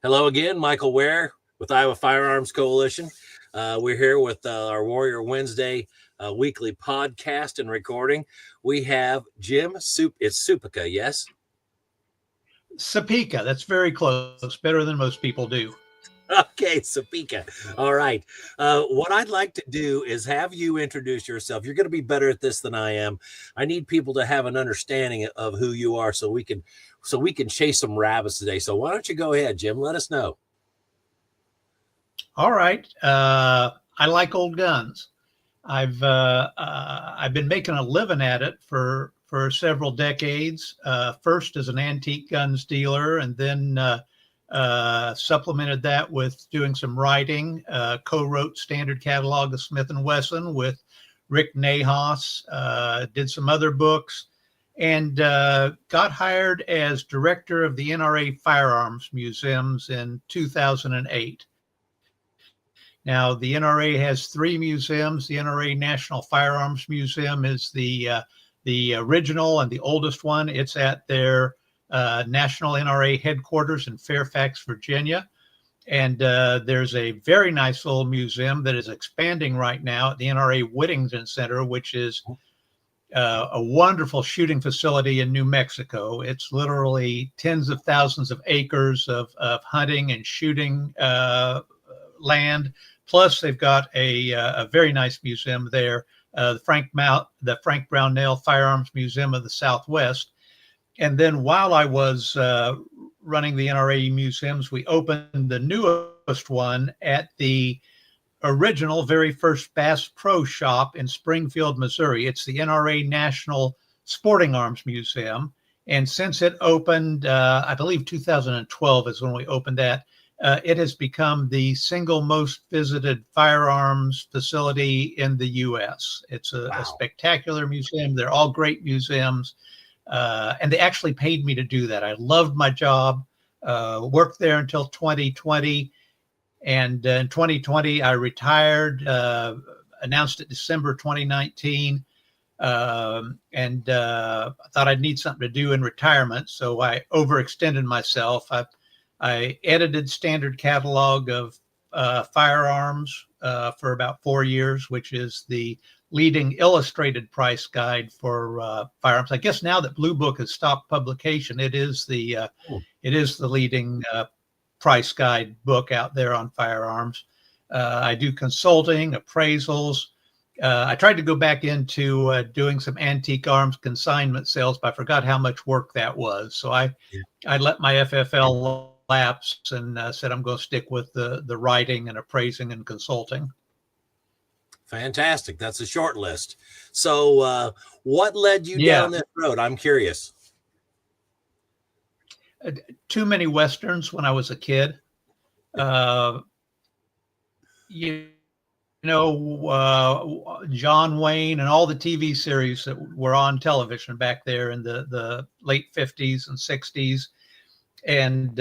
Hello again, Michael Ware with Iowa Firearms Coalition. We're here with our Warrior Wednesday weekly podcast and recording. We have Jim It's Supica, yes? Supica. That's very close. Better than most people do. Okay, Supica. All right. What I'd like to do is have you introduce yourself. You're going to be better at this than I am. I need people to have an understanding of who you are so we can chase some rabbits today. So why don't you go ahead, Jim? Let us know. All right. I like old guns. I've been making a living at it for several decades. First as an antique guns dealer, and then supplemented that with doing some writing. Co-wrote Standard Catalog of Smith & Wesson with Rick Nahas. Did some other books, and got hired as director of the NRA Firearms Museums in 2008. Now, the NRA has three museums. The NRA National Firearms Museum is the original and the oldest one. It's at their National NRA headquarters in Fairfax, Virginia. And there's a very nice little museum that is expanding right now at the NRA Whittington Center, which is a wonderful shooting facility in New Mexico. It's literally tens of thousands of acres of hunting and shooting land. Plus, they've got a very nice museum there, the Frank Brownell Firearms Museum of the Southwest. And then while I was running the NRA museums, we opened the newest one at the original, very first Bass Pro Shop in Springfield, Missouri. It's the NRA National Sporting Arms Museum. And since it opened, I believe 2012 is when we opened that, it has become the single most visited firearms facility in the U.S. It's a spectacular museum. They're all great museums. And they actually paid me to do that. I loved my job, worked there until 2020. And in 2020, I retired, announced it December 2019. And I thought I'd need something to do in retirement. So I overextended myself. I edited Standard Catalog of Firearms for about 4 years, which is the leading illustrated price guide for firearms. I guess now that Blue Book has stopped publication, it is the leading price guide book out there on firearms. I do consulting, appraisals. I tried to go back into doing some antique arms consignment sales, but I forgot how much work that was. So I let my FFL lapse and said I'm going to stick with the writing and appraising and consulting. Fantastic. That's a short list. So what led you down this road? I'm curious. Too many Westerns when I was a kid. John Wayne and all the TV series that were on television back there in the late 50s and 60s. And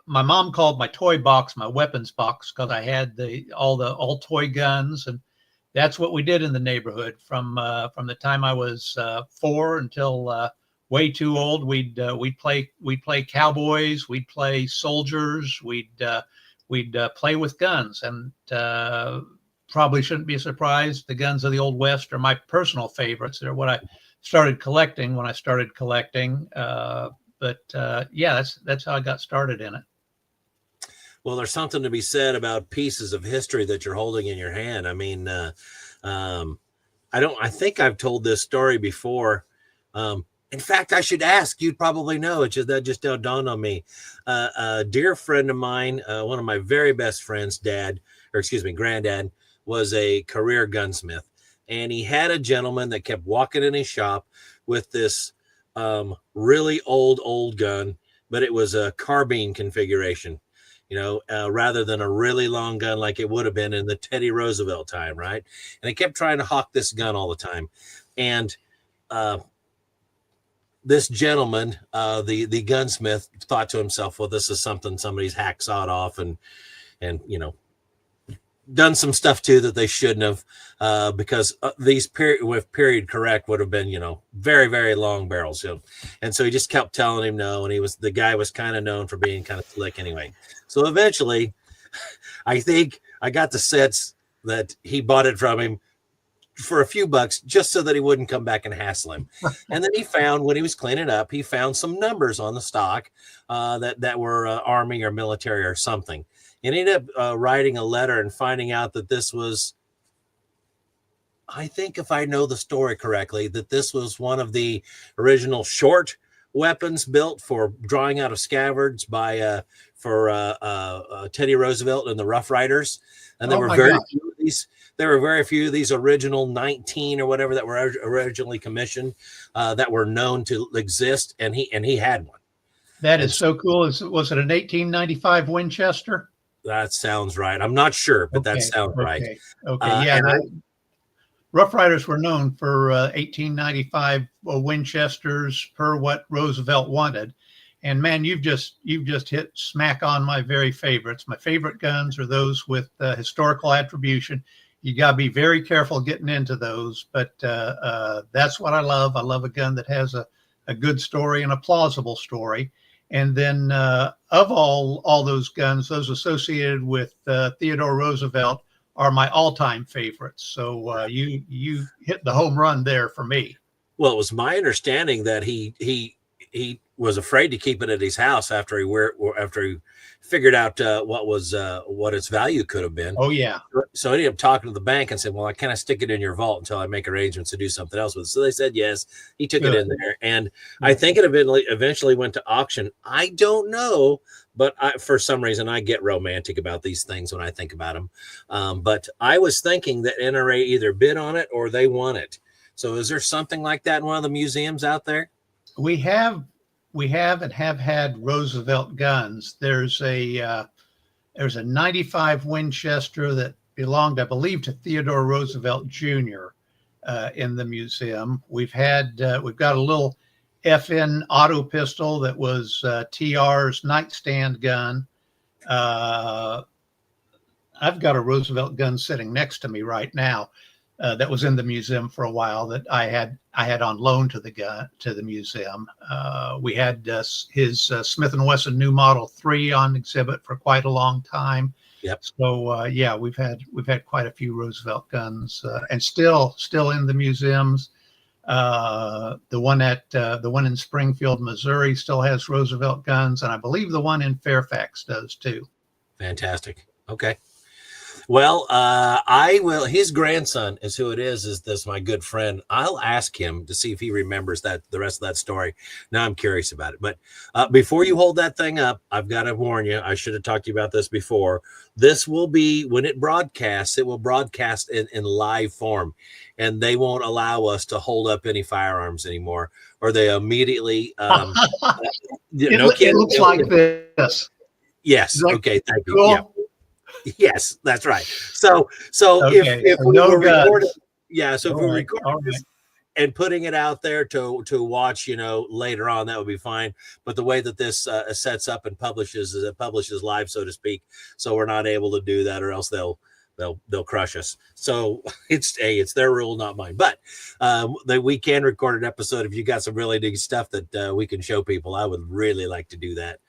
my mom called my toy box my weapons box because I had all toy guns, and that's what we did in the neighborhood from the time I was 4 until way too old. We'd play cowboys, we'd play soldiers, we'd play with guns, and probably shouldn't be surprised. The guns of the Old West are my personal favorites. They're what I started collecting when I started collecting. But that's how I got started in it. Well, there's something to be said about pieces of history that you're holding in your hand. I mean, I think I've told this story before. In fact, I should ask. You'd probably know. That just dawned on me. A dear friend of mine, one of my very best friends, granddad, was a career gunsmith, and he had a gentleman that kept walking in his shop with this really old gun, but it was a carbine configuration, rather than a really long gun like it would have been in the Teddy Roosevelt time, right? And he kept trying to hawk this gun all the time. And this gentleman, the gunsmith, thought to himself, well, this is something somebody's hacksawed off and done some stuff too that they shouldn't have, because these period correct would have been, very, very long barrels. And so he just kept telling him no. And the guy was kind of known for being kind of slick anyway. So eventually I think I got the sense that he bought it from him for a few bucks just so that he wouldn't come back and hassle him. And then he found, when he was cleaning up, he found some numbers on the stock that were Army or military or something. And he ended up writing a letter and finding out that this was, I think if I know the story correctly, that this was one of the original short weapons built for drawing out of scabbards for Teddy Roosevelt and the Rough Riders. And there were very few of these. There were very few of these original 19 or whatever that were originally commissioned that were known to exist, and he had one. That is so cool. Was it an 1895 Winchester? That sounds right. I'm not sure, but that sounds right. Okay. Yeah. Rough Riders were known for 1895 Winchesters per what Roosevelt wanted. And man, you've just hit smack on my very favorites. My favorite guns are those with historical attribution. You got to be very careful getting into those, but that's what I love. I love a gun that has a good story and a plausible story. And then of all those guns, those associated with Theodore Roosevelt are my all-time favorites. So you hit the home run there for me. Well, it was my understanding that he was afraid to keep it at his house after he figured out what its value could have been. Oh yeah. So I ended up talking to the bank and said, "Well, can I stick it in your vault until I make arrangements to do something else with it?" So they said yes. He took it in there, and I think it eventually went to auction. I don't know, but for some reason I get romantic about these things when I think about them. But I was thinking that NRA either bid on it or they won it. So is there something like that in one of the museums out there? We have and have had Roosevelt guns. There's a 95 Winchester that belonged, I believe, to Theodore Roosevelt Jr. In the museum. We've got a little FN auto pistol that was TR's nightstand gun. I've got a Roosevelt gun sitting next to me right now that was in the museum for a while that I had on loan to the museum. We had his Smith & Wesson new Model 3 on exhibit for quite a long time. Yep. So we've had quite a few Roosevelt guns, and still in the museums. The one in Springfield, Missouri, still has Roosevelt guns, and I believe the one in Fairfax does too. Fantastic. Okay. Well, his grandson is who it is this my good friend. I'll ask him to see if he remembers the rest of that story. Now I'm curious about it. But before you hold that thing up, I've got to warn you, I should have talked to you about this before. This will be, when it broadcasts, it will broadcast in live form, and they won't allow us to hold up any firearms anymore, or they immediately, it looks like this. Yes. Okay. Thank you. Cool? Yeah. Yes, that's right. So okay. if we were recording, if we right. record this and putting it out there to watch, later on, that would be fine. But the way that this sets up and publishes is it publishes live, so to speak. So we're not able to do that, or else they'll crush us. So it's their rule, not mine. But that we can record an episode if you got some really neat stuff that we can show people. I would really like to do that.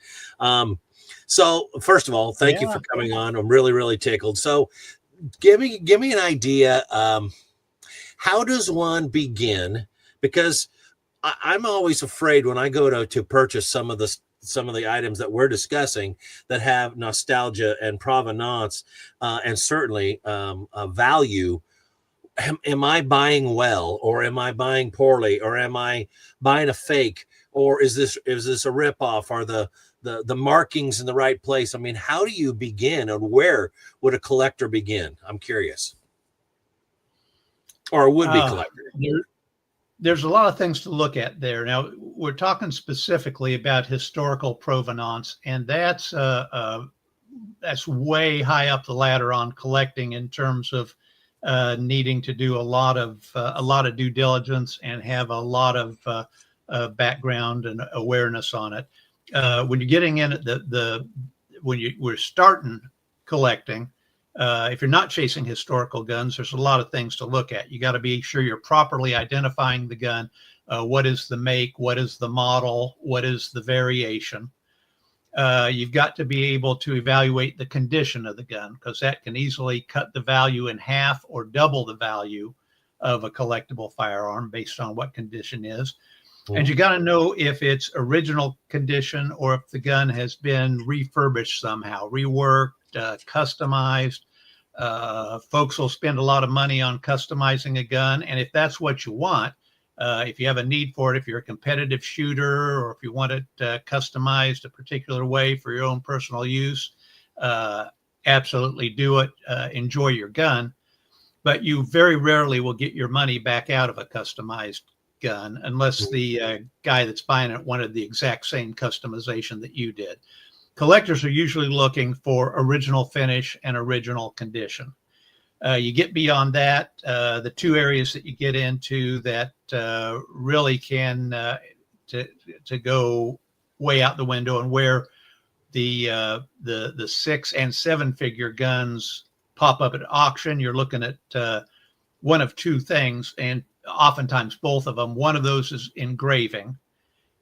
So first of all, thank you for coming on. I'm really, really tickled. So give me an idea. How does one begin? Because I'm always afraid when I go to purchase some of the items that we're discussing that have nostalgia and provenance, and certainly value. Am I buying well, or am I buying poorly, or am I buying a fake, or is this a ripoff? Are the markings in the right place? I mean, how do you begin, and where would a collector begin? I'm curious. Or a would-be collector. There's a lot of things to look at there. Now, we're talking specifically about historical provenance, and that's way high up the ladder on collecting in terms of needing to do a lot of due diligence and have a lot of background and awareness on it. When you're getting in at we're starting collecting, If you're not chasing historical guns, there's a lot of things to look at. You got to be sure you're properly identifying the gun. What is the make? What is the model? What is the variation? You've got to be able to evaluate the condition of the gun, because that can easily cut the value in half or double the value of a collectible firearm based on what condition is. And you got to know if it's original condition or if the gun has been refurbished somehow, reworked, customized. Folks will spend a lot of money on customizing a gun. And if that's what you want, if you have a need for it, if you're a competitive shooter, or if you want it customized a particular way for your own personal use, absolutely do it. Enjoy your gun. But you very rarely will get your money back out of a customized gun unless the guy that's buying it wanted the exact same customization that you did. Collectors are usually looking for original finish and original condition. You get beyond that, the two areas that you get into that really can to go way out the window, and where the 6 and 7 figure guns pop up at auction. You're looking at one of two things, and oftentimes both of them. One of those is engraving,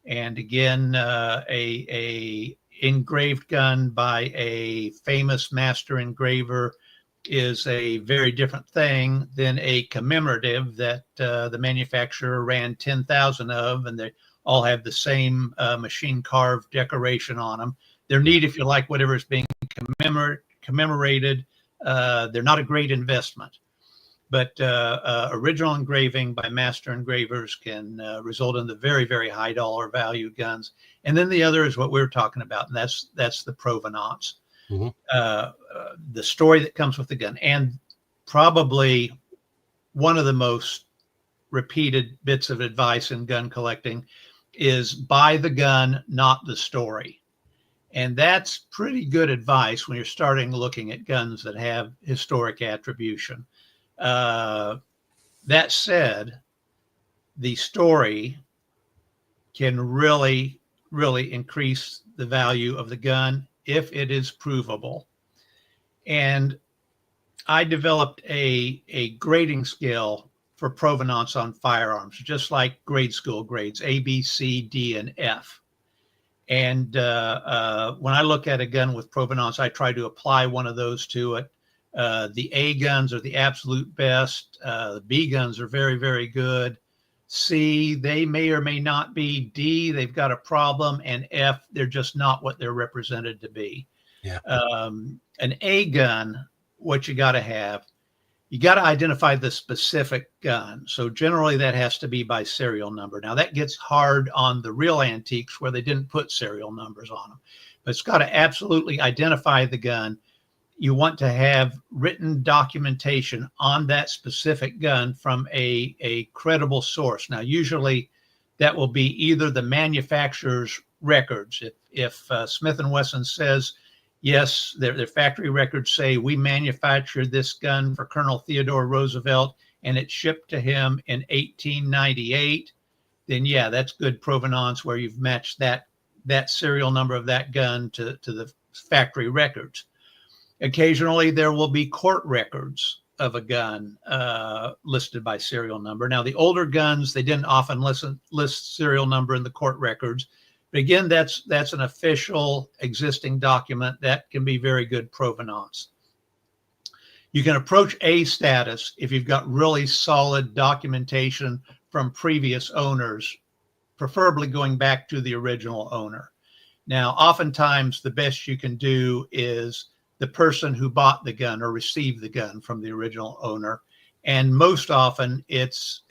and again, a engraved gun by a famous master engraver is a very different thing than a commemorative that the manufacturer ran 10,000 of, and they all have the same machine carved decoration on them. They're neat if you like whatever is being commemorated. They're not a great investment, but original engraving by master engravers can result in the very, very high dollar value guns. And then the other is what we were talking about, and that's the provenance. The story that comes with the gun. And probably one of the most repeated bits of advice in gun collecting is buy the gun, not the story. And that's pretty good advice when you're starting looking at guns that have historic attribution. That said, the story can really, really increase the value of the gun if it is provable. And I developed a grading scale for provenance on firearms, just like grade school grades, A, B, C, D, and F. And when I look at a gun with provenance, I try to apply one of those to it. The A guns are the absolute best. The B guns are very, very good. C, they may or may not be. D, they've got a problem. And F, they're just not what they're represented to be. Yeah. An A gun, what you got to have, you got to identify the specific gun. So generally that has to be by serial number. Now that gets hard on the real antiques where they didn't put serial numbers on them, but it's got to absolutely identify the gun. You want to have written documentation on that specific gun from a credible source. Now, usually that will be either the manufacturer's records. If Smith & Wesson says, yes, their factory records say we manufactured this gun for Colonel Theodore Roosevelt and it shipped to him in 1898, then yeah, that's good provenance where you've matched that serial number of that gun to the factory records. Occasionally, there will be court records of a gun listed by serial number. Now, the older guns, they didn't often list serial number in the court records. But again, that's an official existing document that can be very good provenance. You can approach A status if you've got really solid documentation from previous owners, preferably going back to the original owner. Now, oftentimes, the best you can do is the person who bought the gun or received the gun from the original owner. And most often it's,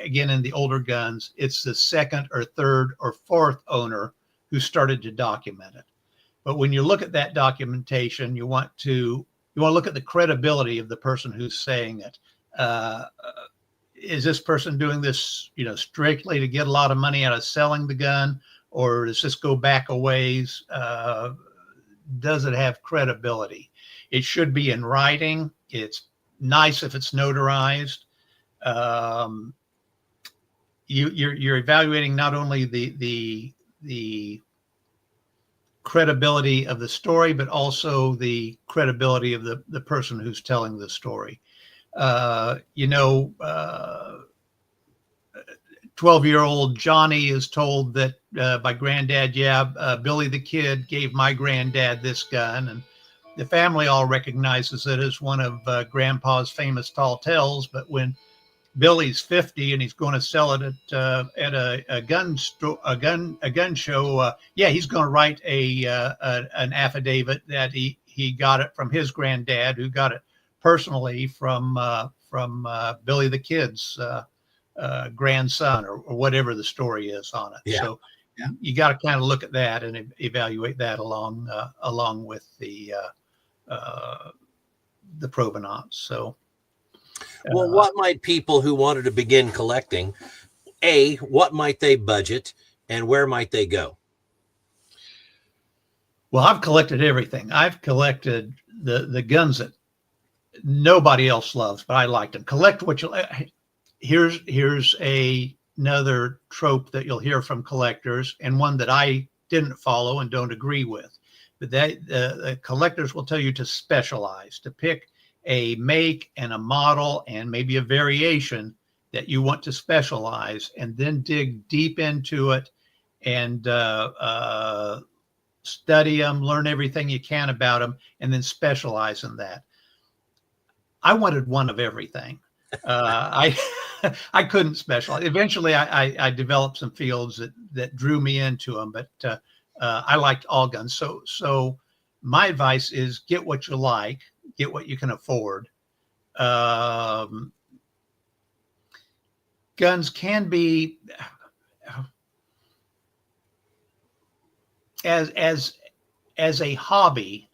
again, in the older guns, it's the second or third or fourth owner who started to document it. But when you look at that documentation, you want to look at the credibility of the person who's saying it. Is this person doing this, strictly to get a lot of money out of selling the gun, or does this go back a ways? Does it have credibility? It should be in writing. It's nice if it's notarized. You're evaluating not only the credibility of the story, but also the credibility of the person who's telling the story. 12-year-old Johnny is told that by granddad, Billy the Kid gave my granddad this gun, and the family all recognizes it as one of Grandpa's famous tall tales. But when Billy's 50 and he's going to sell it at a gun store, a gun show, he's going to write an affidavit that he got it from his granddad, who got it personally from Billy the Kid's grandson, or whatever the story is on it. Yeah. So you got to kind of look at that and evaluate that along with the provenance. So, well, what might people who wanted to begin collecting, what might they budget, and where might they go? Well, I've collected everything. I've collected the guns that nobody else loves, but I like them. Collect what you. Here's another trope that you'll hear from collectors, and one that I didn't follow and don't agree with. But the collectors will tell you to specialize, to pick a make and a model and maybe a variation that you want to specialize, and then dig deep into it and study them, learn everything you can about them, and then specialize in that. I wanted one of everything. I couldn't specialize. Eventually, I developed some fields that drew me into them, but I liked all guns. So my advice is get what you like, get what you can afford. Guns can be as a hobby,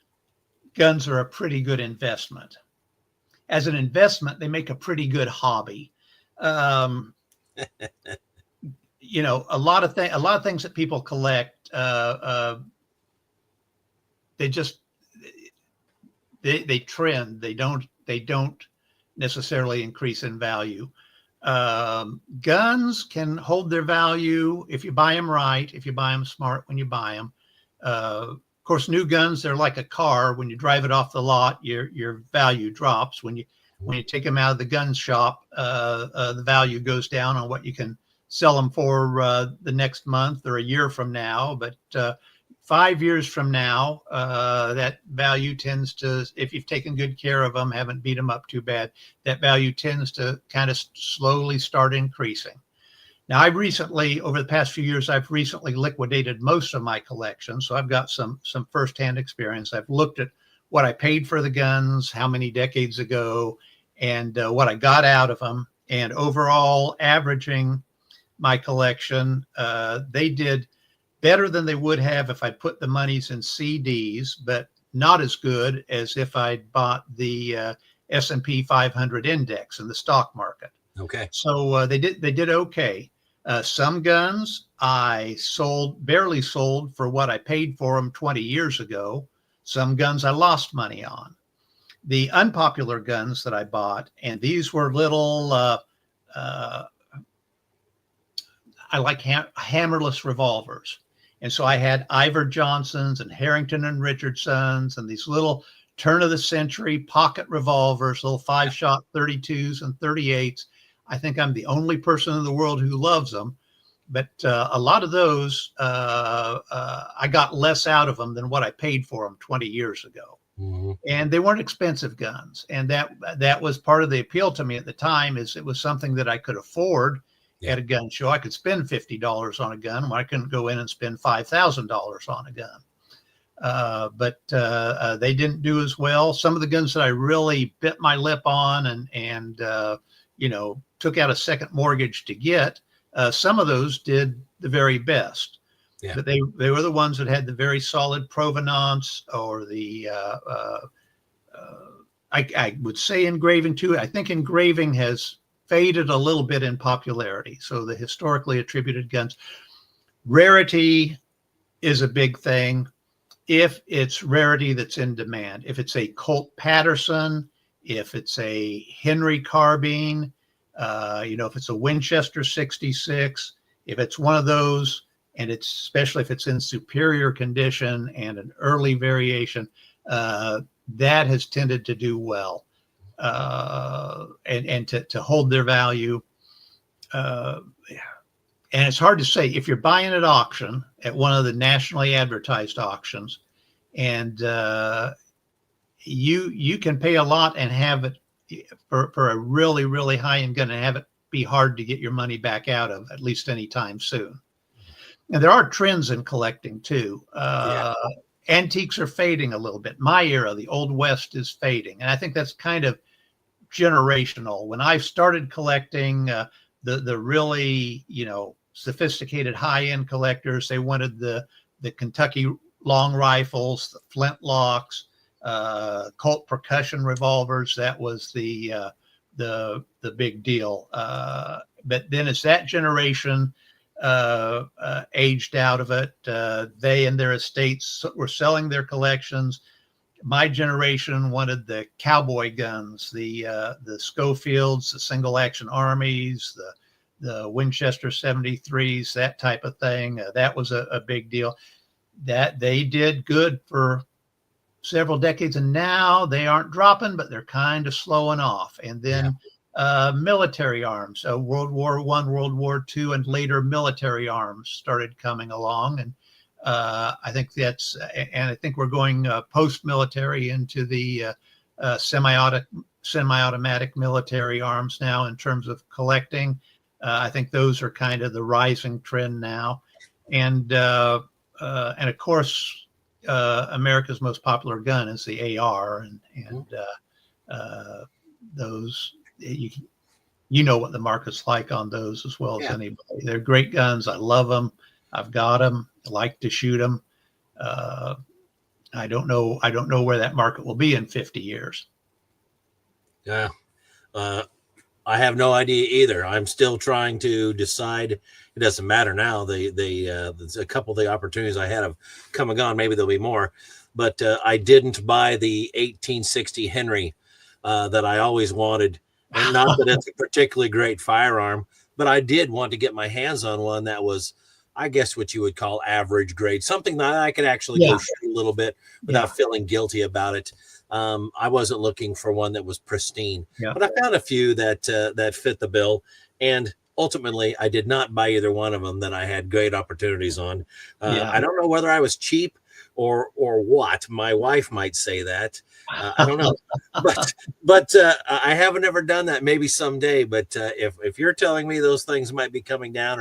guns are a pretty good investment. As an investment, they make a pretty good hobby. A lot of things that people collect, they trend. They don't necessarily increase in value. Guns can hold their value if you buy them right, if you buy them smart when you buy them. Of course, new guns, they're like a car. When you drive it off the lot, your value drops. When you take them out of the gun shop, the value goes down on what you can sell them for the next month or a year from now. But 5 years from now, that value tends to, if you've taken good care of them, haven't beat them up too bad, that value tends to kind of slowly start increasing. Now, over the past few years, I've recently liquidated most of my collection. So I've got some firsthand experience. I've looked at what I paid for the guns, how many decades ago, and what I got out of them. And overall, averaging my collection, they did better than they would have if I put the monies in CDs, but not as good as if I'd bought the S&P 500 index in the stock market. Okay. So they did okay. Some guns I barely sold for what I paid for them 20 years ago. Some guns I lost money on. The unpopular guns that I bought, and these were little, I like hammerless revolvers. And so I had Ivor Johnsons and Harrington and Richardsons and these little turn of the century pocket revolvers, little 5-shot 32s and 38s. I think I'm the only person in the world who loves them, but a lot of those, I got less out of them than what I paid for them 20 years ago. Mm-hmm. And they weren't expensive guns. And that was part of the appeal to me at the time, is it was something that I could afford at a gun show. I could spend $50 on a gun when I couldn't go in and spend $5,000 on a gun. But they didn't do as well. Some of the guns that I really bit my lip on and took out a second mortgage to get, some of those did the very best. Yeah. But they were the ones that had the very solid provenance, or the I would say engraving too. I think engraving has faded a little bit in popularity. So the historically attributed guns, rarity is a big thing. If it's rarity that's in demand, if it's a Colt Patterson, if it's a Henry carbine, if it's a Winchester 66, if it's one of those, and it's especially if it's in superior condition and an early variation, that has tended to do well, and to hold their value. And it's hard to say if you're buying at auction at one of the nationally advertised auctions, and you can pay a lot and have it for a really, really high end gun and have it be hard to get your money back out of, at least anytime soon. And there are trends in collecting too. Antiques are fading a little bit. My era, the Old West, is fading, and I think that's kind of generational. When I started collecting, the really, sophisticated high-end collectors, they wanted the Kentucky long rifles, the flintlocks, Colt percussion revolvers. That was the big deal. But then as that generation aged out of it, they and their estates were selling their collections. My generation wanted the cowboy guns, the Schofields, the single action armies, the Winchester 73s, that type of thing. That was a big deal. That they did good for several decades, and now they aren't dropping, but they're kind of slowing off. And then military arms, World War I, World War II, and later military arms started coming along. And I think I think we're going post-military into the semi-automatic military arms now in terms of collecting. I think those are kind of the rising trend now. And of course, America's most popular gun is the AR, and those, you know what the market's like on those as well as anybody. They're great guns. I love them. I've got them. I like to shoot them. I don't know where that market will be in 50 years. Yeah. I have no idea either. I'm still trying to decide. It doesn't matter now. There's a couple of the opportunities I had have come and gone. Maybe there'll be more, but I didn't buy the 1860 Henry that I always wanted. And not that it's a particularly great firearm, but I did want to get my hands on one that was, I guess, what you would call average grade, something that I could actually go shoot a little bit without feeling guilty about it. I wasn't looking for one that was pristine, but I found a few that fit the bill. And ultimately, I did not buy either one of them that I had great opportunities on. I don't know whether I was cheap or what. My wife might say that. I don't know, but I haven't ever done that. Maybe someday. But if you're telling me those things might be coming down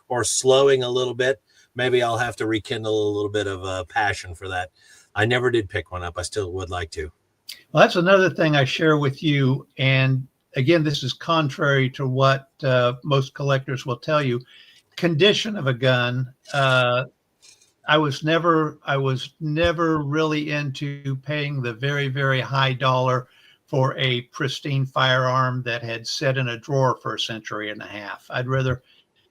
or slowing a little bit, maybe I'll have to rekindle a little bit of passion for that. I never did pick one up. I still would like to. Well, that's another thing I share with you. And again, this is contrary to what most collectors will tell you. Condition of a gun. I was never really into paying the very, very high dollar for a pristine firearm that had sat in a drawer for a century and a half. I'd rather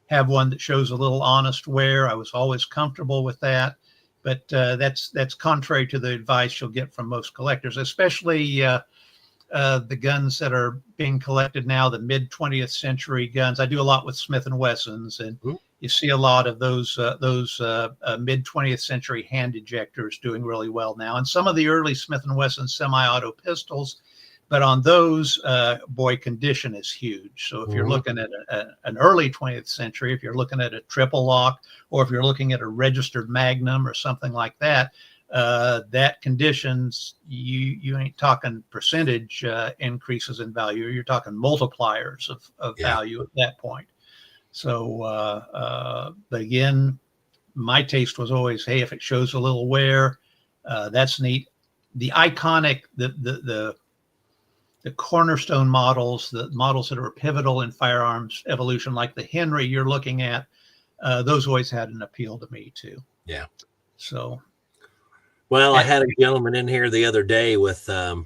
have one that shows a little honest wear. I was always comfortable with that. But that's contrary to the advice you'll get from most collectors, especially the guns that are being collected now, the mid 20th century guns. I do a lot with Smith and Wessons, and you see a lot of those mid 20th century hand ejectors doing really well now, and some of the early Smith and Wesson semi-auto pistols. But on those, condition is huge. So if you're looking at an early 20th century, if you're looking at a triple lock, or if you're looking at a registered Magnum or something like that, that conditions, you ain't talking percentage increases in value. You're talking multipliers of value at that point. So, but again, my taste was always, hey, if it shows a little wear, that's neat. The iconic, the cornerstone models, the models that are pivotal in firearms evolution, like the Henry you're looking at, those always had an appeal to me too. Yeah. So, well, I had a gentleman in here the other day with, it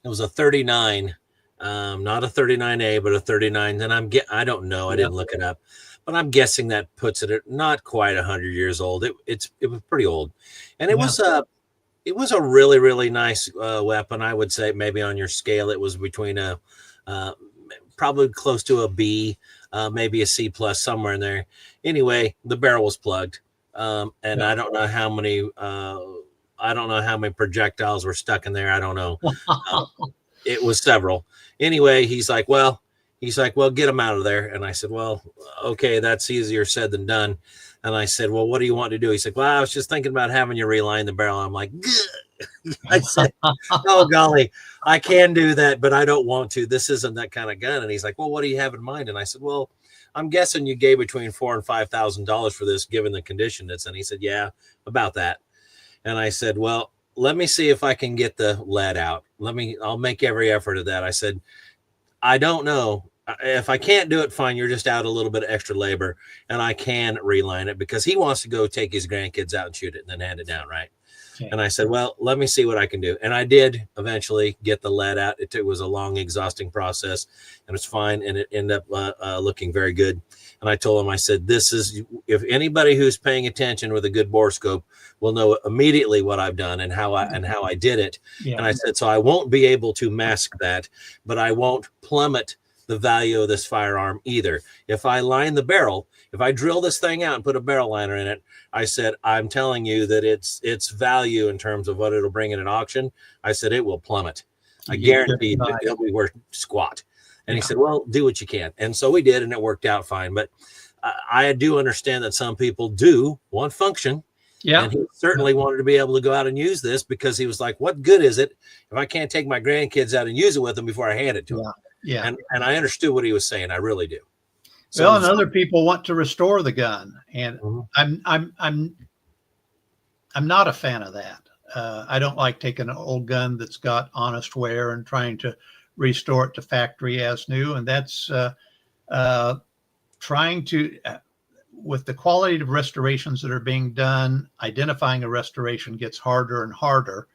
was a 39, not a 39A, but a 39. And I don't know. I didn't look it up, but I'm guessing that puts it at not quite 100 years old. It was pretty old, and it was a really, really nice weapon. I would say maybe on your scale, it was between probably close to a B, maybe a C plus, somewhere in there. Anyway, the barrel was plugged. And Yeah. I don't know how many projectiles were stuck in there. I don't know. It was several. Anyway, he's like, well, get them out of there. And I said, well, okay, that's easier said than done. And I said, well, what do you want to do? He said, well, I was just thinking about having you reline the barrel. I'm like, I said, oh, golly, I can do that, but I don't want to. This isn't that kind of gun. And he's like, well, what do you have in mind? And I said, well, I'm guessing you gave between $4,000 and $5,000 for this, given the condition it's in. He said, yeah, about that. And I said, well, let me see if I can get the lead out. I'll make every effort at that. I said, I don't know. If I can't do it, fine. You're just out a little bit of extra labor, and I can reline it, because he wants to go take his grandkids out and shoot it and then hand it down, right? Okay. And I said, well, let me see what I can do. And I did eventually get the lead out. It was a long, exhausting process, and it's fine. And it ended up looking very good. And I told him, I said, if anybody who's paying attention with a good bore scope will know immediately what I've done and how I did it. Yeah. And I said, so I won't be able to mask that, but I won't plummet the value of this firearm either. If I line the barrel, if I drill this thing out and put a barrel liner in it, I said, I'm telling you that its value in terms of what it'll bring in an auction, I said, it will plummet. I guarantee that it'll be worth squat. And he said, well, do what you can. And so we did, and it worked out fine. But I do understand that some people do want function. Yeah. And he certainly wanted to be able to go out and use this, because he was like, what good is it if I can't take my grandkids out and use it with them before I hand it to them? Yeah. And I understood what he was saying. I really do. So, well, and other people want to restore the gun. And I'm not a fan of that. I don't like taking an old gun that's got honest wear and trying to restore it to factory as new. And that's trying to, with the quality of restorations that are being done, identifying a restoration gets harder and harder.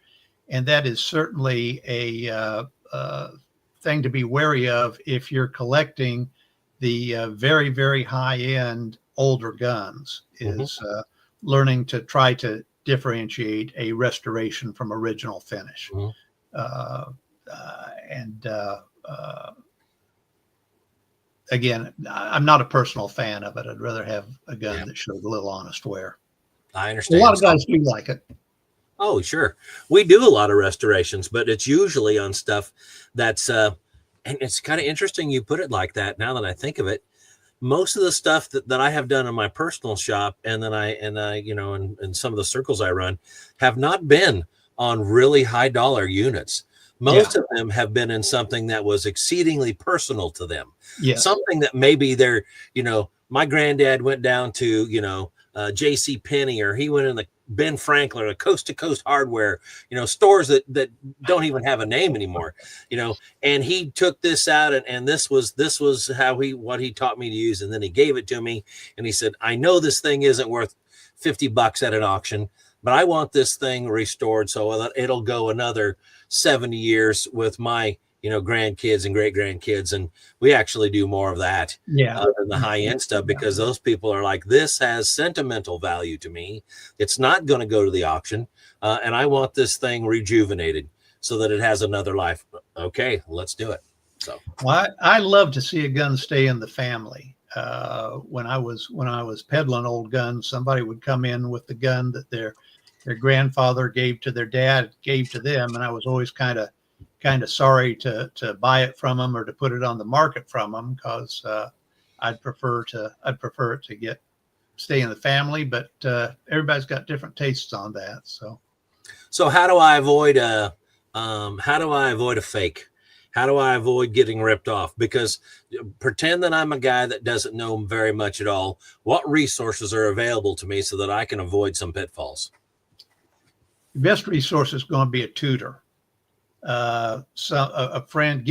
And that is certainly a thing to be wary of if you're collecting the very, very high end older guns, is learning to try to differentiate a restoration from original finish. Again, I'm not a personal fan of it. I'd rather have a gun that showed a little honest wear. I understand. A lot of guys do like it. Oh, sure. We do a lot of restorations, but it's usually on stuff that's, and it's kind of interesting you put it like that now that I think of it. Most of the stuff that I have done in my personal shop, and then in some of the circles I run, have not been on really high dollar units. Most of them have been in something that was exceedingly personal to them. Yeah. Something that maybe they're, my granddad went down to, J.C. Penney, or he went in the Ben Franklin, or Coast to Coast Hardware, stores that don't even have a name anymore, and he took this out, and this was what he taught me to use. And then he gave it to me, and he said, I know this thing isn't worth $50 at an auction, but I want this thing restored so that it'll go another 70 years with my, grandkids and great grandkids. And we actually do more of that than the high end stuff, because those people are like, this has sentimental value to me. It's not going to go to the auction. And I want this thing rejuvenated so that it has another life. Okay, let's do it. So, well, I love to see a gun stay in the family. When I was peddling old guns, somebody would come in with the gun that their grandfather gave to their dad, gave to them, and I was always kind of sorry to buy it from them or to put it on the market from them, because I'd prefer it to stay in the family. But everybody's got different tastes on that. So how do I avoid a fake? How do I avoid getting ripped off? Because pretend that I'm a guy that doesn't know very much at all. What resources are available to me so that I can avoid some pitfalls? The best resource is going to be a tutor. A friend,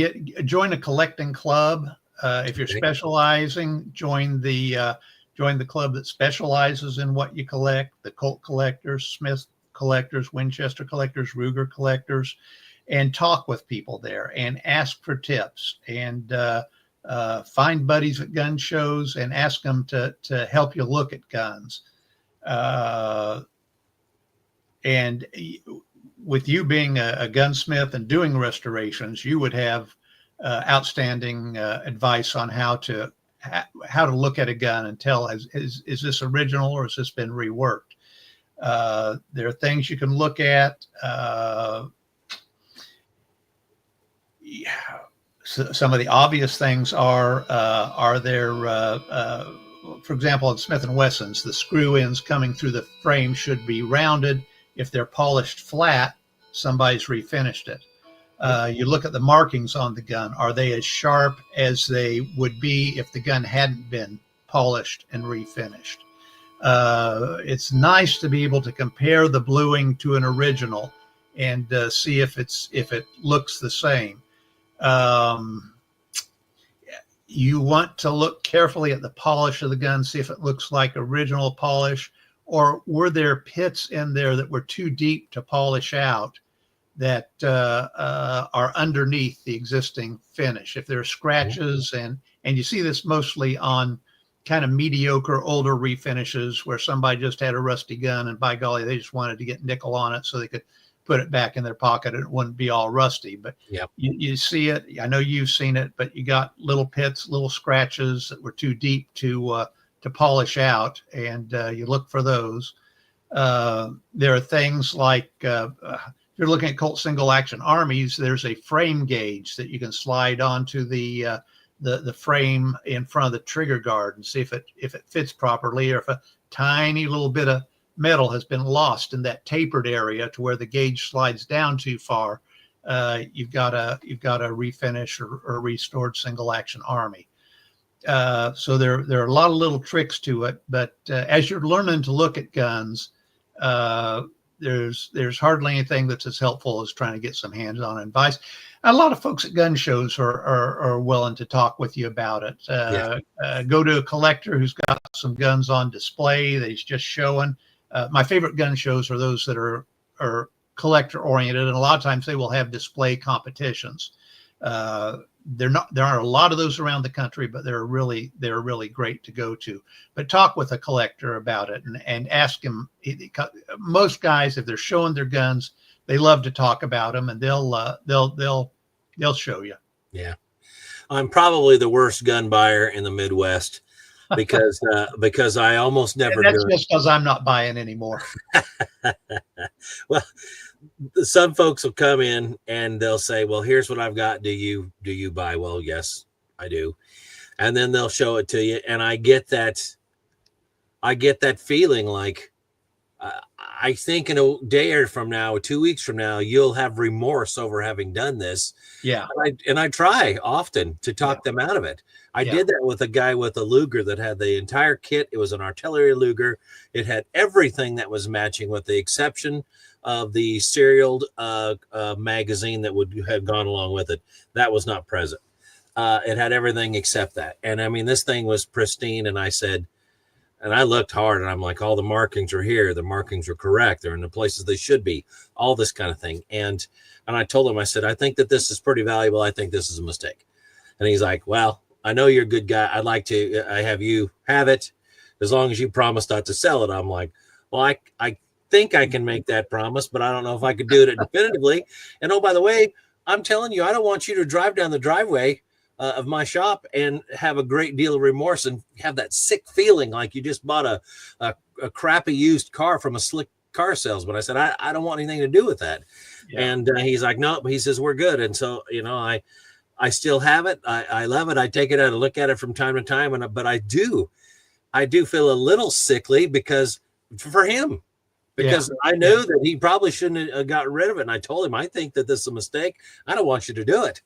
join a collecting club. If you're specializing, join the club that specializes in what you collect. The Colt Collectors, Smith Collectors, Winchester Collectors, Ruger Collectors, and talk with people there and ask for tips, and find buddies at gun shows and ask them to help you look at guns. And with you being a gunsmith and doing restorations, you would have outstanding advice on how to look at a gun and tell is this original or has this been reworked. There are things you can look at. So some of the obvious things are there, for example, in Smith & Wessons, the screw ends coming through the frame should be rounded. If they're polished flat, somebody's refinished it. You look at the markings on the gun. Are they as sharp as they would be if the gun hadn't been polished and refinished? It's nice to be able to compare the bluing to an original and see if it looks the same. You want to look carefully at the polish of the gun, see if it looks like original polish, or were there pits in there that were too deep to polish out that are underneath the existing finish. If there are scratches, and you see this mostly on kind of mediocre older refinishes where somebody just had a rusty gun and by golly, they just wanted to get nickel on it so they could put it back in their pocket and it wouldn't be all rusty. But you see it. I know you've seen it, but you got little pits, little scratches that were too deep to polish out, and you look for those. There are things like if you're looking at Colt single action armies, there's a frame gauge that you can slide onto the frame in front of the trigger guard and see if it fits properly, or if a tiny little bit of metal has been lost in that tapered area to where the gauge slides down too far. You've got a refinish or restored single action army. So there are a lot of little tricks to it, but as you're learning to look at guns, there's hardly anything that's as helpful as trying to get some hands-on advice. A lot of folks at gun shows are willing to talk with you about it. Go to a collector who's got some guns on display that he's just showing. My favorite gun shows are those that are collector oriented, and a lot of times they will have display competitions. There aren't a lot of those around the country, but they're really great to go to. But talk with a collector about it and ask him. Most guys, if they're showing their guns, they love to talk about them, and they'll show you. Yeah, I'm probably the worst gun buyer in the Midwest because I almost never. And that's just because I'm not buying anymore. Well, some folks will come in and they'll say, well, here's what I've got. Do you buy? Well, yes, I do. And then they'll show it to you. And I get that feeling like, I think in a day or from now, 2 weeks from now, you'll have remorse over having done this. Yeah. And I try often to talk them out of it. I did that with a guy with a Luger that had the entire kit. It was an artillery Luger. It had everything that was matching with the exception of the serial magazine that would have gone along with it. That was not present. It had everything except that. And I mean, this thing was pristine. And I said, and I looked hard and I'm like, all the markings are here. The markings are correct. They're in the places they should be, all this kind of thing. And I told him, I said, I think that this is pretty valuable. I think this is a mistake. And he's like, well, I know you're a good guy. I'd like to have you have it as long as you promise not to sell it. I'm like, well, I think I can make that promise, but I don't know if I could do it definitively. And oh, by the way, I'm telling you, I don't want you to drive down the driveway of my shop and have a great deal of remorse and have that sick feeling like you just bought a crappy used car from a slick car salesman. I said, I don't want anything to do with that. Yeah. And he's like, no, he says, we're good. And so, I still have it. I love it. I take it out and look at it from time to time. But I do feel a little sickly because for him, because I knew that he probably shouldn't have gotten rid of it. And I told him, I think that this is a mistake. I don't want you to do it.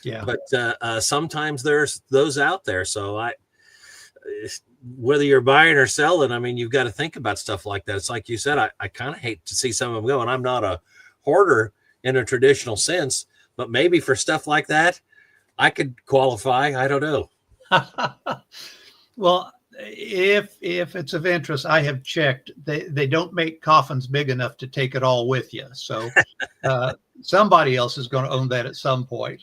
Yeah. But sometimes there's those out there. So whether you're buying or selling, I mean, you've got to think about stuff like that. It's like you said, I kind of hate to see some of them go, and I'm not a hoarder in a traditional sense, but maybe for stuff like that, I could qualify. I don't know. Well, if it's of interest, I have checked. They don't make coffins big enough to take it all with you. So somebody else is going to own that at some point.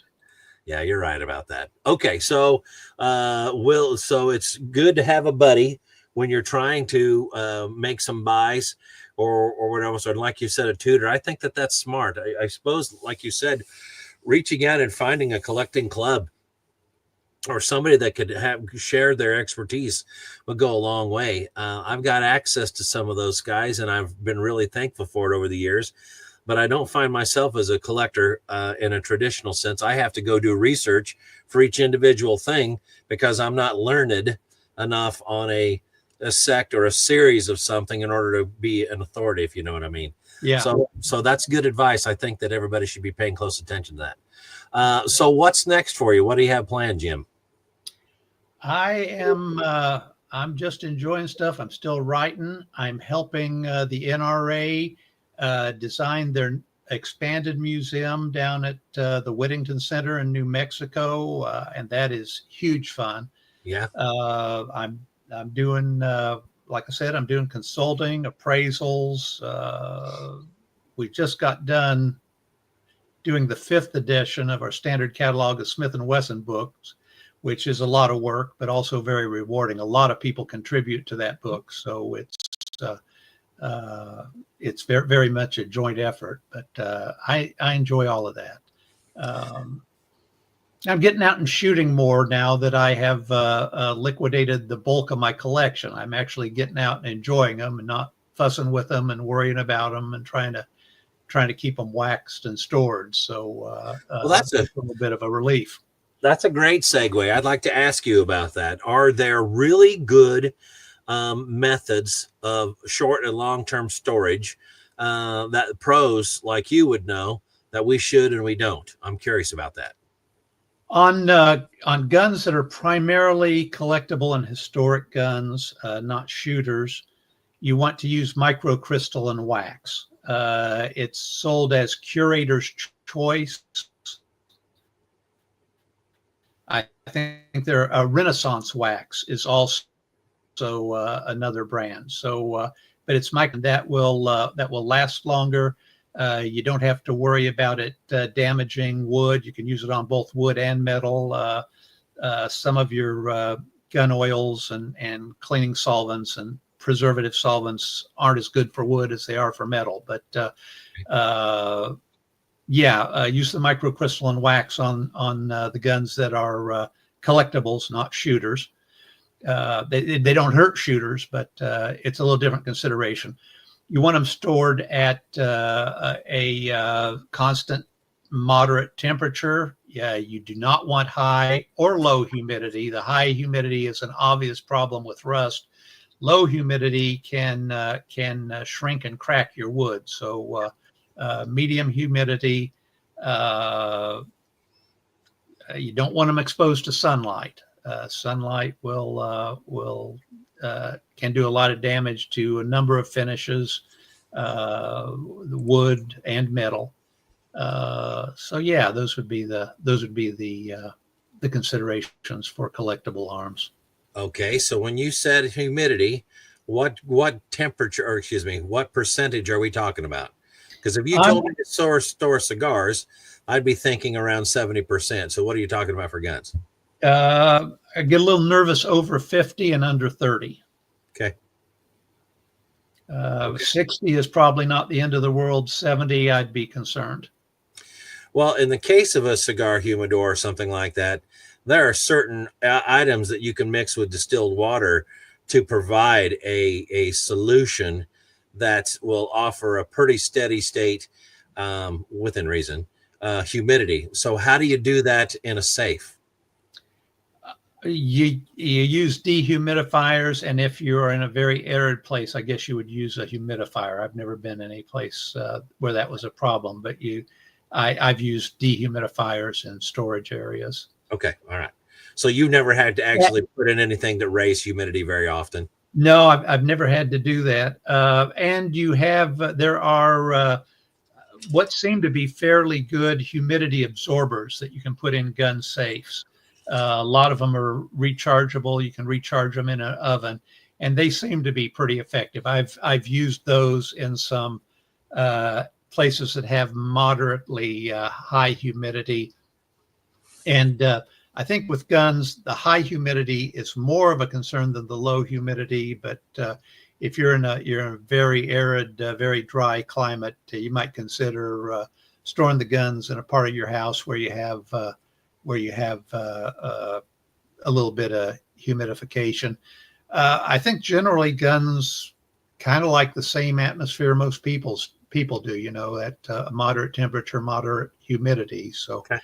Yeah, you're right about that. Okay, so so it's good to have a buddy when you're trying to make some buys or whatever. So like you said, a tutor. I think that's smart. I suppose, like you said, reaching out and finding a collecting club or somebody that could have share their expertise would go a long way. I've got access to some of those guys, and I've been really thankful for it over the years. But I don't find myself as a collector in a traditional sense. I have to go do research for each individual thing because I'm not learned enough on a sect or a series of something in order to be an authority, if you know what I mean. Yeah. So that's good advice. I think that everybody should be paying close attention to that. So what's next for you? What do you have planned, Jim? I'm just enjoying stuff. I'm still writing. I'm helping the NRA design their expanded museum down at the Whittington Center in New Mexico, and that is huge fun. Yeah. I'm doing, like I said, I'm doing consulting, appraisals. We just got done doing the 5th edition of our standard catalog of Smith & Wesson books, which is a lot of work, but also very rewarding. A lot of people contribute to that book, so it's very, very much a joint effort. But I enjoy all of that. I'm getting out and shooting more now that I have liquidated the bulk of my collection. I'm actually getting out and enjoying them and not fussing with them and worrying about them and trying to keep them waxed and stored. So well, that's a little bit of a relief. That's a great segue. I'd like to ask you about that. Are there really good methods of short and long-term storage that pros like you would know that we should and we don't? I'm curious about that. On guns that are primarily collectible and historic guns, not shooters, you want to use microcrystal and wax. It's sold as curator's choice. I think a Renaissance wax is also another brand. So, but it's that will last longer. You don't have to worry about it damaging wood. You can use it on both wood and metal. Some of your gun oils and cleaning solvents and preservative solvents aren't as good for wood as they are for metal. But use the microcrystal and wax on the guns that are collectibles, not shooters. They don't hurt shooters, but it's a little different consideration. You want them stored at a constant, moderate temperature. Yeah, you do not want high or low humidity. The high humidity is an obvious problem with rust. Low humidity can shrink and crack your wood. So medium humidity. You don't want them exposed to sunlight. Sunlight can do a lot of damage to a number of finishes, wood and metal. So yeah, those would be the considerations for collectible arms. Okay, so when you said humidity, what temperature, or excuse me, what percentage are we talking about? Because if you told me to store cigars, I'd be thinking around 70%. So what are you talking about for guns? I get a little nervous over 50 and under 30. Okay. 60 is probably not the end of the world. 70, I'd be concerned. Well, in the case of a cigar humidor or something like that, there are certain items that you can mix with distilled water to provide a solution that will offer a pretty steady state within reason humidity. So how do you do that in a safe? You use dehumidifiers, and if you're in a very arid place, I guess you would use a humidifier. I've never been in a place where that was a problem, but I've used dehumidifiers in storage areas. Okay, all right. So you've never had to actually put in anything to raise humidity very often? No, I've never had to do that. And there are what seem to be fairly good humidity absorbers that you can put in gun safes. A lot of them are rechargeable. You can recharge them in an oven, and they seem to be pretty effective. I've used those in some places that have moderately high humidity, and I think with guns, the high humidity is more of a concern than the low humidity. But if you're in a very arid, very dry climate, you might consider storing the guns in a part of your house where you have a little bit of humidification. I think generally guns kind of like the same atmosphere most people do, you know, at moderate temperature, moderate humidity. So Okay.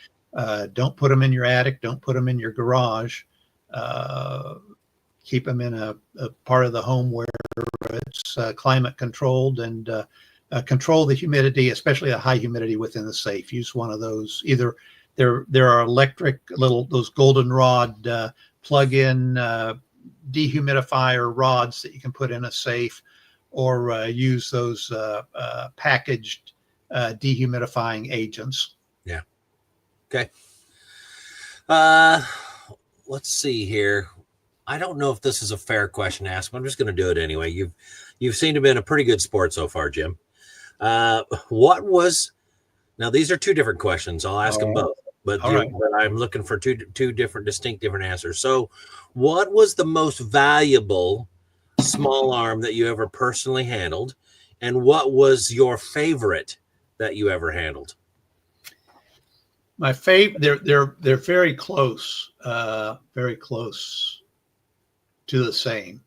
don't put them in your attic. Don't put them in your garage. Keep them in a part of the home where it's climate controlled, and control the humidity, especially the high humidity within the safe. Use one of those. Either there are electric those goldenrod plug-in dehumidifier rods that you can put in a safe, or use those packaged dehumidifying agents. Yeah. Okay. Let's see here. I don't know if this is a fair question to ask, but I'm just going to do it anyway. You've seemed to have been a pretty good sport so far, Jim. What was, now these are two different questions. I'll ask them both, but I'm looking for two different answers. So what was the most valuable small arm that you ever personally handled? And what was your favorite that you ever handled? My favorite, they're very close to the same.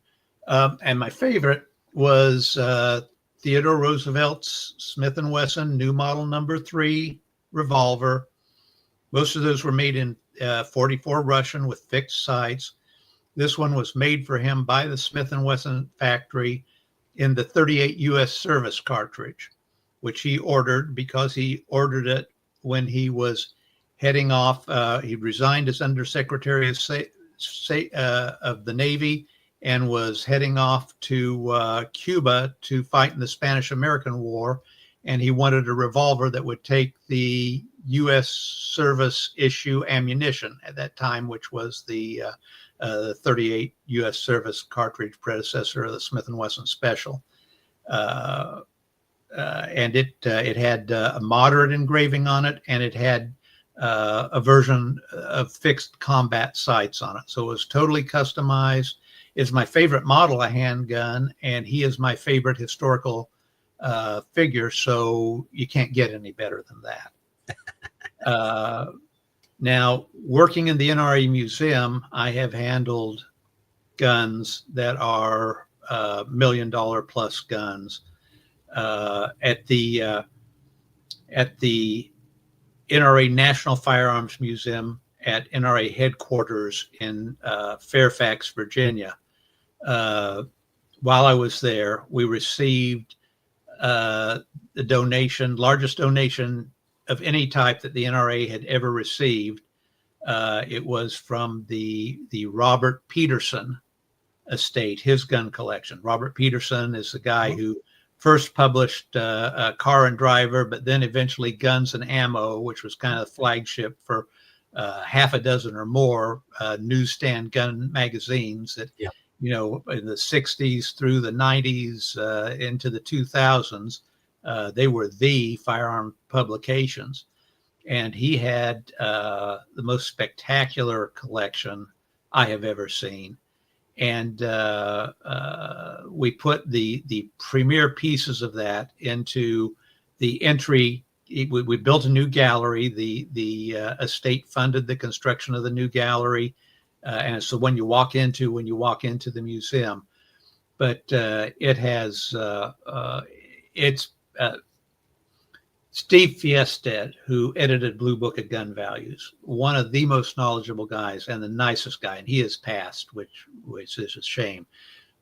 And my favorite was Theodore Roosevelt's Smith & Wesson new model number 3 revolver. Most of those were made in 44 Russian with fixed sights. This one was made for him by the Smith & Wesson factory in the 38 U.S. service cartridge, which he ordered because he ordered it when he was heading off. He resigned as Undersecretary of the Navy and was heading off to Cuba to fight in the Spanish-American War. And he wanted a revolver that would take the U.S. service issue ammunition at that time, which was the 38 U.S. service cartridge predecessor of the Smith & Wesson Special. And it had a moderate engraving on it, and it had a version of fixed combat sights on it. So it was totally customized. It's my favorite model of handgun, and he is my favorite historical figure, so you can't get any better than that. Now, working in the NRA Museum, I have handled guns that are $1 million plus guns. At the NRA National Firearms Museum at NRA headquarters in Fairfax, Virginia. While I was there, we received the largest donation of any type that the NRA had ever received. It was from the Robert Peterson estate, his gun collection. Robert Peterson is the guy who first published Car and Driver, but then eventually Guns and Ammo, which was kind of the flagship for half a dozen or more newsstand gun magazines that, you know, in the 60s through the 90s into the 2000s, they were the firearm publications. And he had the most spectacular collection I have ever seen. And we put the premier pieces of that into the entry. We built a new gallery. The estate funded the construction of the new gallery, and so when you walk into the museum, but it has it's Steve Fiested, who edited Blue Book of Gun Values, one of the most knowledgeable guys and the nicest guy, and he has passed, which is a shame.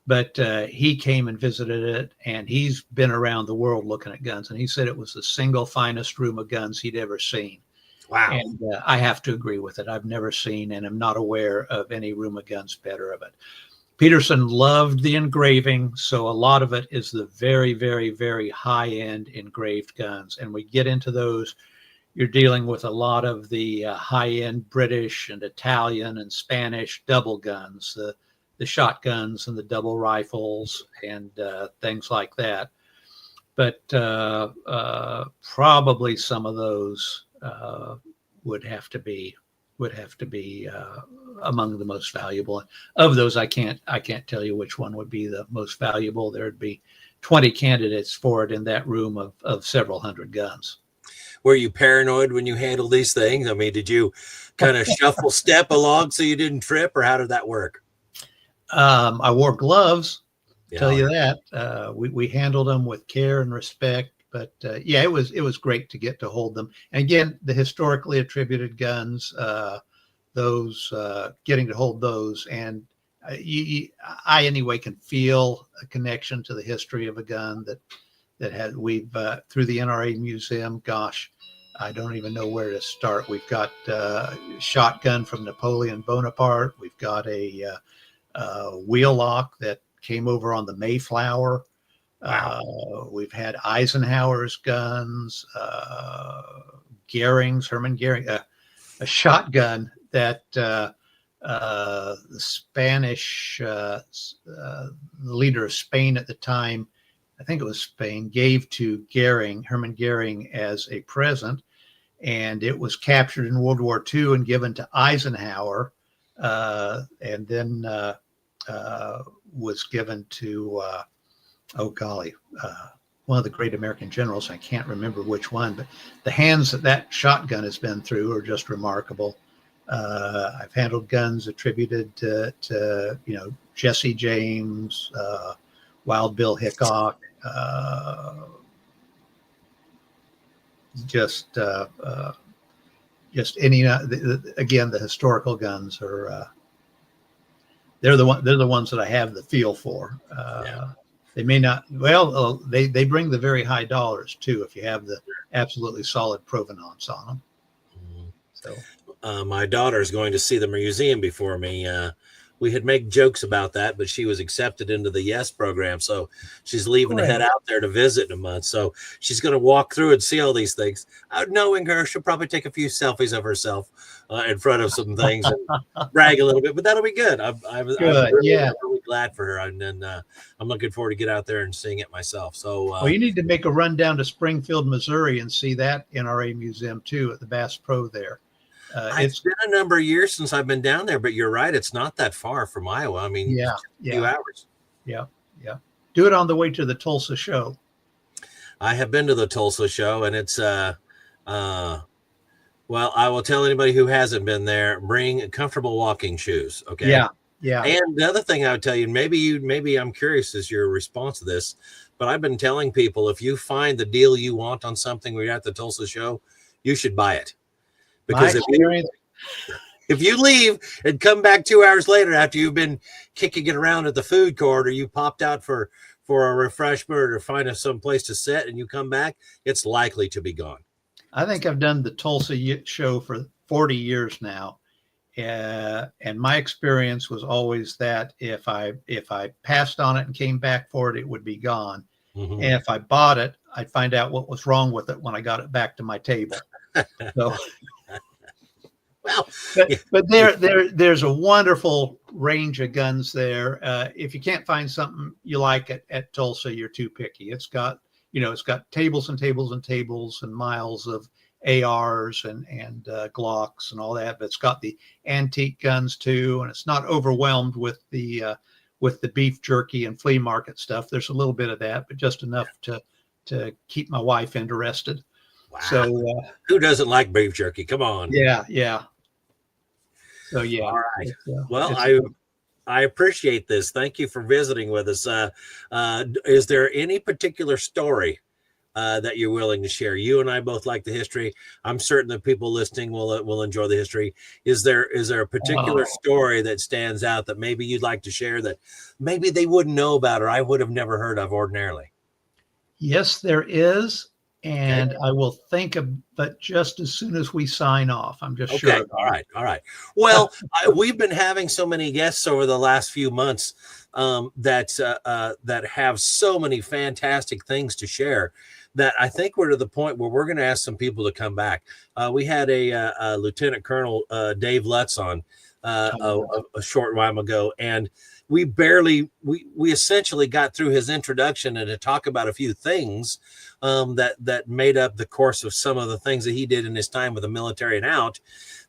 But he came and visited it, and he's been around the world looking at guns, and he said it was the single finest room of guns he'd ever seen. Wow. And I have to agree with it. I've never seen and am not aware of any room of guns better of it. Peterson loved the engraving, so a lot of it is the very, very, very high-end engraved guns. And we get into those, you're dealing with a lot of the high-end British and Italian and Spanish double guns, the shotguns and the double rifles and things like that. But probably some of those would have to be among the most valuable. Of those, I can't tell you which one would be the most valuable. There'd be 20 candidates for it in that room of several hundred guns. Were you paranoid when you handled these things? I mean, did you kind of shuffle step along so you didn't trip, or how did that work? I wore gloves. Tell you Yeah. that. We handled them with care and respect. But yeah, it was great to get to hold them. And again, the historically attributed guns, those getting to hold those, and I anyway can feel a connection to the history of a gun that had we've through the NRA Museum. Gosh, I don't even know where to start. We've got shotgun from Napoleon Bonaparte. We've got a wheel lock that came over on the Mayflower. Wow. We've had Eisenhower's guns, Herman Goering, a shotgun that the Spanish leader of Spain at the time, I think it was Spain, gave to Herman Goering, as a present. And it was captured in World War II and given to Eisenhower, and then was given to, one of the great American generals. I can't remember which one, but the hands that shotgun has been through are just remarkable. I've handled guns attributed to Jesse James, Wild Bill Hickok, just any. Again, the historical guns are they're the ones that I have the feel for. Yeah. They may not. Well, they bring the very high dollars too if you have the absolutely solid provenance on them. So my daughter's going to see the museum before me. We had made jokes about that, but she was accepted into the YES program, so she's leaving to head out there to visit in a month. So she's going to walk through and see all these things. Knowing her, she'll probably take a few selfies of herself in front of some things and brag a little bit, but that'll be good. I'm really glad for her, and then I'm looking forward to get out there and seeing it myself. So, well, you need to make a run down to Springfield, Missouri, and see that NRA museum too at the Bass Pro there. It's been a number of years since I've been down there, but you're right. It's not that far from Iowa. I mean, a few hours. Yeah. Do it on the way to the Tulsa show. I have been to the Tulsa show, and it's, well, I will tell anybody who hasn't been there, bring comfortable walking shoes. Okay. Yeah. And the other thing I would tell you, maybe I'm curious as your response to this, but I've been telling people, if you find the deal you want on something when you're at the Tulsa show, you should buy it. Because if you leave and come back 2 hours later after you've been kicking it around at the food court, or you popped out for a refreshment or find some place to sit, and you come back, it's likely to be gone. I think I've done the Tulsa show for 40 years now. And my experience was always that if I passed on it and came back for it, it would be gone. Mm-hmm. And if I bought it, I'd find out what was wrong with it when I got it back to my table. So, well, but there's a wonderful range of guns there. If you can't find something you like at Tulsa, you're too picky. It's got tables and tables and tables and miles of ARs and Glocks and all that, but it's got the antique guns too, and it's not overwhelmed with the beef jerky and flea market stuff. There's a little bit of that, but just enough to keep my wife interested. Wow. So who doesn't like beef jerky? Come on. Yeah. So yeah. All right. Well, I appreciate this. Thank you for visiting with us. Is there any particular story that you're willing to share? You and I both like the history. I'm certain that people listening will enjoy the history. Is there a particular story that stands out that maybe you'd like to share that maybe they wouldn't know about or I would have never heard of ordinarily? Yes, there is. And I will think of it just as soon as we sign off. I'm just sure. All right. Well, we've been having so many guests over the last few months that have so many fantastic things to share that I think we're to the point where we're going to ask some people to come back. We had a Lieutenant Colonel Dave Lutz on a short while ago, and we essentially got through his introduction and to talk about a few things that made up the course of some of the things that he did in his time with the military and out.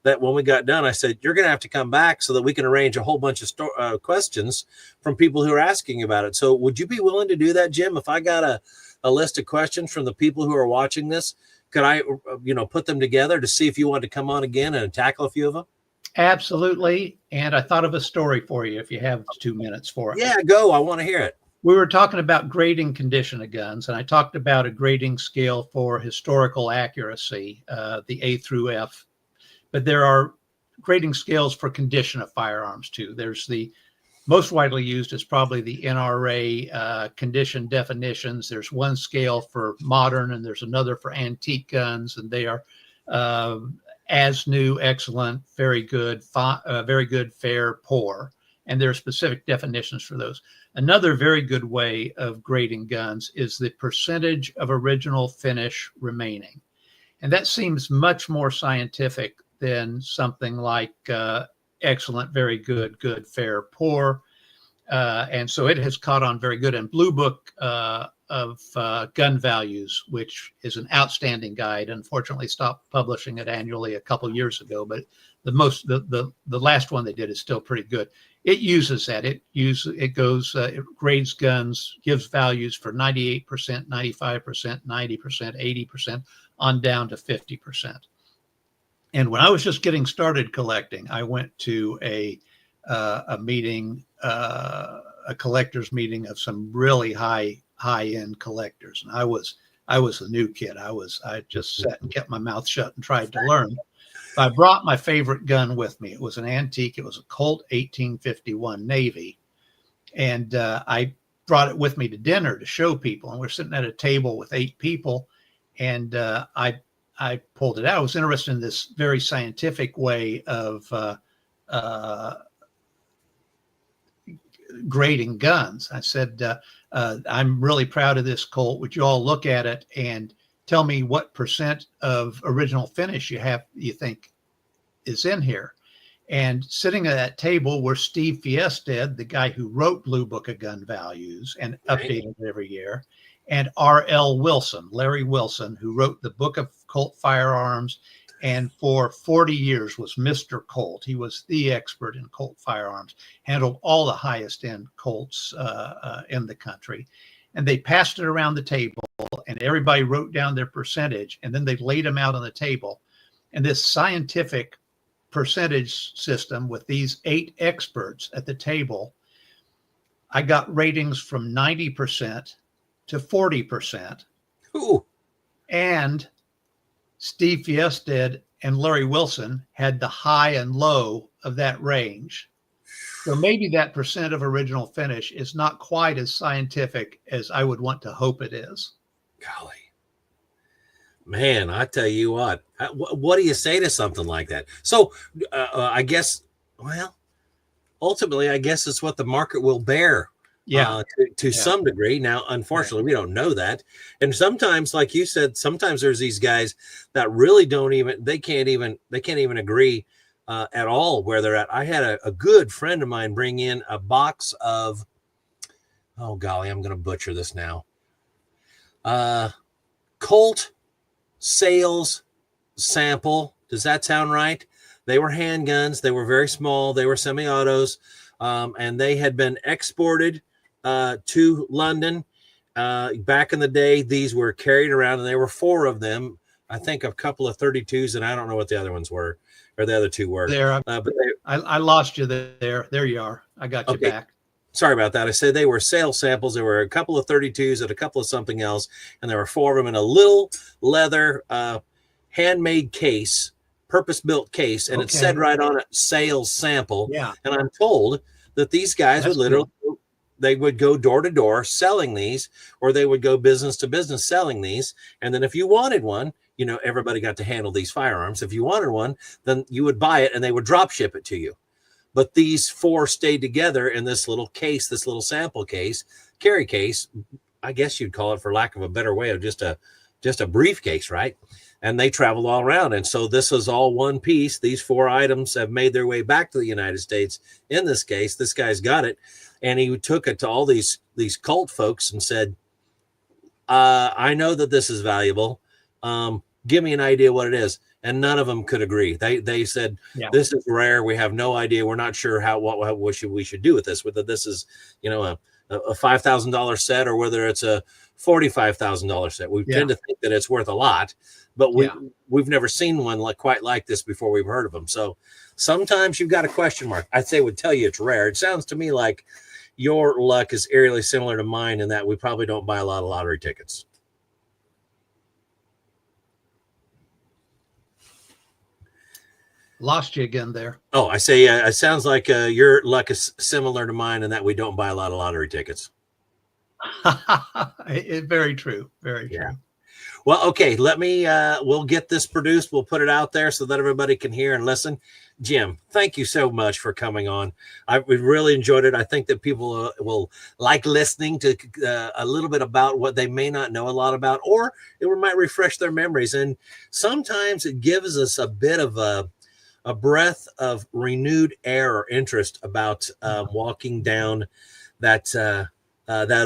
That when we got done, I said, you're going to have to come back so that we can arrange a whole bunch of questions from people who are asking about it. So would you be willing to do that, Jim? If I got a list of questions from the people who are watching this, could I, put them together to see if you want to come on again and tackle a few of them? Absolutely. And I thought of a story for you if you have 2 minutes for it. Yeah, go. I want to hear it. We were talking about grading condition of guns, and I talked about a grading scale for historical accuracy, the A through F. But there are grading scales for condition of firearms too. There's the most widely used is probably the NRA condition definitions. There's one scale for modern, and there's another for antique guns, and they are as new, excellent, very good, fair, poor. And there are specific definitions for those. Another very good way of grading guns is the percentage of original finish remaining. And that seems much more scientific than something like excellent, very good, good, fair, poor. And so it has caught on very good. And Blue Book of Gun Values, which is an outstanding guide, unfortunately stopped publishing it annually a couple years ago, but the last one they did is still pretty good. It uses that. It grades guns, gives values for 98%, 95%, 90%, 80%, on down to 50%. And when I was just getting started collecting, I went to a meeting, a collectors meeting of some really high-end collectors. And I was the new kid. I just sat and kept my mouth shut and tried to learn. I brought my favorite gun with me. It was an antique. It was a Colt 1851 Navy. And I brought it with me to dinner to show people. And we're sitting at a table with 8 people. And I pulled it out. I was interested in this very scientific way of grading guns. I said, I'm really proud of this Colt. Would you all look at it and tell me what percent of original finish you think is in here? And sitting at that table were Steve Fiested, the guy who wrote Blue Book of Gun Values and updated it every year, and R.L. Wilson, Larry Wilson, who wrote the Book of Colt Firearms and for 40 years was Mr. Colt. He was the expert in Colt firearms, handled all the highest end Colts in the country. And they passed it around the table, and everybody wrote down their percentage, and then they laid them out on the table. And this scientific percentage system with these 8 experts at the table, I got ratings from 90% to 40%. Ooh. And Steve Fiested and Larry Wilson had the high and low of that range. So maybe that percent of original finish is not quite as scientific as I would want to hope it is. Golly. Man, I tell you what do you say to something like that? So I guess, well, ultimately, I guess it's what the market will bear. Yeah. To some degree. Now, unfortunately, we don't know that. And sometimes, like you said, sometimes there's these guys that really they can't even agree at all where they're at. I had a good friend of mine bring in a box of, oh golly, I'm going to butcher this now. Colt sales sample. Does that sound right? They were handguns. They were very small. They were semi-autos. And they had been exported to London. Back in the day, these were carried around, and there were 4 of them. I think a couple of 32s, and I don't know what the other ones were, or the other 2 were. There, I lost you there. There you are. I got you back. Sorry about that. I said they were sales samples. There were a couple of 32s and a couple of something else, and there were 4 of them in a little leather handmade case, purpose-built case, and it said right on it, sales sample. Yeah. And I'm told that these guys would literally, they would go door to door selling these, or they would go business to business selling these. And then if you wanted one, everybody got to handle these firearms. If you wanted one, then you would buy it and they would drop ship it to you. But these 4 stayed together in this little case, this little sample case, carry case, I guess you'd call it, for lack of a better way, of just a briefcase, right? And they traveled all around. And so this is all one piece. These 4 items have made their way back to the United States. In this case, this guy's got it. And he took it to all these Colt folks and said, I know that this is valuable. Give me an idea what it is. And none of them could agree. They said, This is rare. We have no idea. We're not sure what we should do with this. Whether this is, a $5,000 set or whether it's a $45,000 set. We tend to think that it's worth a lot, but we've never seen one quite like this before. We've heard of them. So sometimes you've got a question mark. I'd say would tell you it's rare. It sounds to me like your luck is eerily similar to mine in that we probably don't buy a lot of lottery tickets. Lost you again there. Oh, I say it sounds like your luck is similar to mine in that we don't buy a lot of lottery tickets. Very true. Very true. Well, okay, we'll get this produced. We'll put it out there so that everybody can hear and listen. Jim, thank you so much for coming on. We really enjoyed it. I think that people will like listening to a little bit about what they may not know a lot about, or it might refresh their memories. And sometimes it gives us a bit of a breath of renewed air or interest about walking down that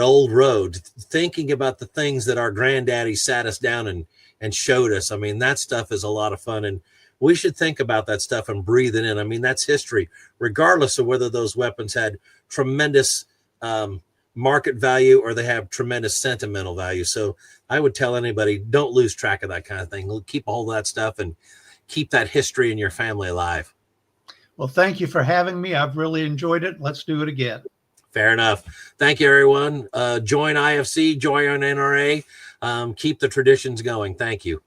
old road, thinking about the things that our granddaddy sat us down and showed us. I mean, that stuff is a lot of fun, and we should think about that stuff and breathe it in. I mean, that's history, regardless of whether those weapons had tremendous market value or they have tremendous sentimental value. So I would tell anybody, don't lose track of that kind of thing. Keep a hold of that stuff and keep that history in your family alive. Well, thank you for having me. I've really enjoyed it. Let's do it again. Fair enough. Thank you, everyone. Join IFC, join NRA. Keep the traditions going. Thank you.